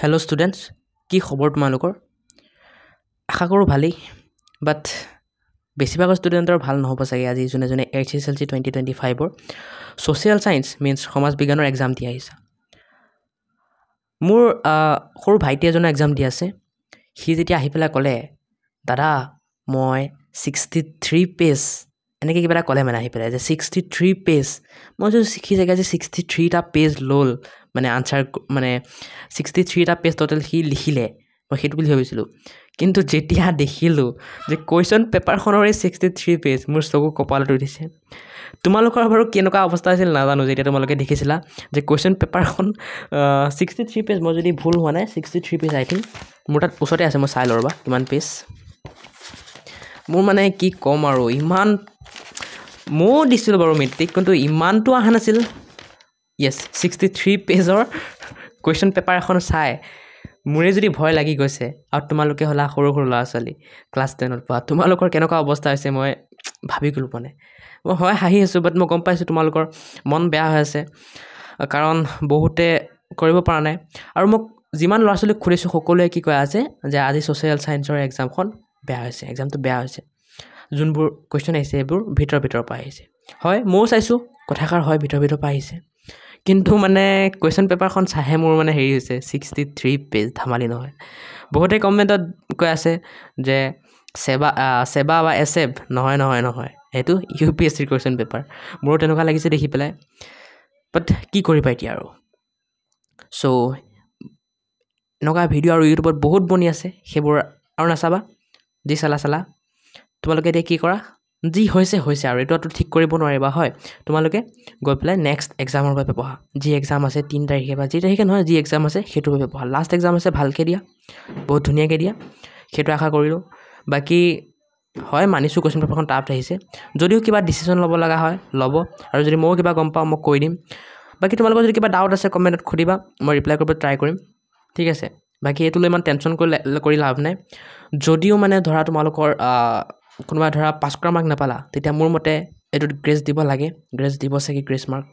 Hello' students, কি খবৰ তোমালোকৰ? আশা কৰোঁ ভালেই, বাট বেছিভাগ ষ্টুডেণ্টৰ ভাল নহ'ব চাগে আজি যোনে যোনে HSLC 2025ৰ ছ'চিয়েল ছায়েন্স মিনছ সমাজ বিজ্ঞানৰ এক্সাম দি আহিছে। মোৰ সৰু ভাইটি এজনে এক্সাম দি আছে। সি যেতিয়া আহি পেলাই ক'লে, দাদা মই 63 পেজ এনেকৈ কিবা এটা ক'লে মানে আহি পেলাই যে 63 পেজ। মই যদি সি জেগা যে 63টা পেজ ল'ল মানে আনচাৰ মানে 63টা পেজ টোটেল সি লিখিলে, মই সেইটো বুলি ভাবিছিলোঁ। কিন্তু যেতিয়া দেখিলোঁ যে কুৱেশ্যন পেপাৰখনৰে 63 পেজ, মোৰ চকু কপালত উঠিছে। তোমালোকৰ বাৰু কেনেকুৱা অৱস্থা আছিল নাজানো যেতিয়া তোমালোকে দেখিছিলা যে কুৱেশ্যন পেপাৰখন 63 পেজ। মই যদি ভুল হোৱা নাই 63 পেজ আই থিংক। মোৰ তাত ওচৰতে আছে, মই চাই লওঁ ৰ'বা কিমান পেজ। মোৰ মানে কি ক'ম আৰু, ইমান ময়ো দিছিলোঁ বাৰু মেট্ৰিক, কিন্তু ইমানটো অহা নাছিল। য়েছ, 63 পেজৰ কুৱেশ্যন পেপাৰ এখন চাই মোৰে যদি ভয় লাগি গৈছে, আৰু তোমালোকে হ'লা সৰু সৰু ল'ৰা ছোৱালী ক্লাছ 10ত পঢ়া, তোমালোকৰ কেনেকুৱা অৱস্থা হৈছে মই ভাবি গ'লো। মানে মই হয় হাঁহি আছোঁ, বাট মই গম পাইছোঁ তোমালোকৰ মন বেয়া হৈ আছে, কাৰণ বহুতে কৰিব পৰা নাই। আৰু মোক যিমান ল'ৰা ছোৱালীক সুধিছোঁ সকলোৱে কি কৈ আছে যে আজি ছ'চিয়েল ছায়েন্সৰ এক্সামখন বেয়া হৈছে, এক্সামটো বেয়া হৈছে। যোনবোৰ কুৱেশ্যন আহিছে এইবোৰ ভিতৰৰ পৰা আহিছে। হয়, ময়ো চাইছোঁ, কথাষাৰ হয় ভিতৰৰ পৰা আহিছে, কিন্তু মানে কুৱেশ্যন পেপাৰখন চাহে মোৰ মানে হেৰি হৈছে 63 পেজ, ধেমালি নহয়। বহুতে কমেণ্টত কৈ আছে যে চেবা বা এছেব নহয়, সেইটো UPSCৰ কুৱেশ্যন পেপাৰ। মোৰো তেনেকুৱা লাগিছে দেখি পেলাই, বাট কি কৰিবা এতিয়া আৰু। চ' এনেকুৱা ভিডিঅ' আৰু ইউটিউবত বহুত বনি আছে, সেইবোৰ আৰু নাচাবা। যি চালা তোমালোকে এতিয়া কি কৰা, যি হৈছে আৰু এইটো ঠিক কৰিব নোৱাৰিবা। হয়, তোমালোকে গৈ পেলাই নেক্সট এক্সামৰ বাবে পঢ়া। যি এক্সাম আছে 3 তাৰিখে বা যি তাৰিখে নহয়, যি এক্সাম আছে সেইটোৰ বাবে পঢ়া। লাষ্ট এক্সাম আছে, ভালকৈ দিয়া, বহুত ধুনীয়াকৈ দিয়া, সেইটো আশা কৰিলোঁ। বাকী হয় মানিছোঁ কুৱেশ্যন পেপাৰখন টাফ আহিছে, যদিও কিবা ডিচিশ্যন ল'ব লগা হয় ল'ব, আৰু যদি ময়ো কিবা গম পাওঁ মই কৈ দিম। বাকী তোমালোকৰ যদি কিবা ডাউট আছে কমেণ্টত সুধিবা, মই ৰিপ্লাই কৰিব ট্ৰাই কৰিম, ঠিক আছে। বাকী এইটো লৈ ইমান টেনশ্যন কৰি লাভ নাই। যদিও মানে ধৰা তোমালোকৰ কোনোবা ধৰা পাছ কৰা মাৰ্ক নাপালা, তেতিয়া মোৰ মতে এইটোত গ্ৰেছ দিব লাগে, গ্ৰেছ দিব চাগে, গ্ৰেছ মাৰ্ক,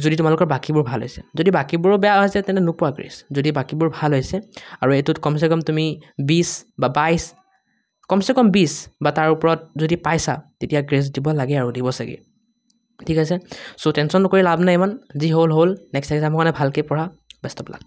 যদি তোমালোকৰ বাকীবোৰ ভাল হৈছে। যদি বাকীবোৰো বেয়া হৈছে তেন্তে নোপোৱা গ্ৰেছ। যদি বাকীবোৰ ভাল হৈছে আৰু এইটোত কমচে কম তুমি 20 বা 22, কমচে কম 20 বা তাৰ ওপৰত যদি পাইছা, তেতিয়া গ্ৰেছ দিব লাগে আৰু দিব চাগে, ঠিক আছে। চ' টেনশ্যন নকৰি লাভ নাই ইমান, যি হ'ল। নেক্সট এক্সামৰ কাৰণে ভালকৈ পঢ়া, বেষ্ট অফ লাক।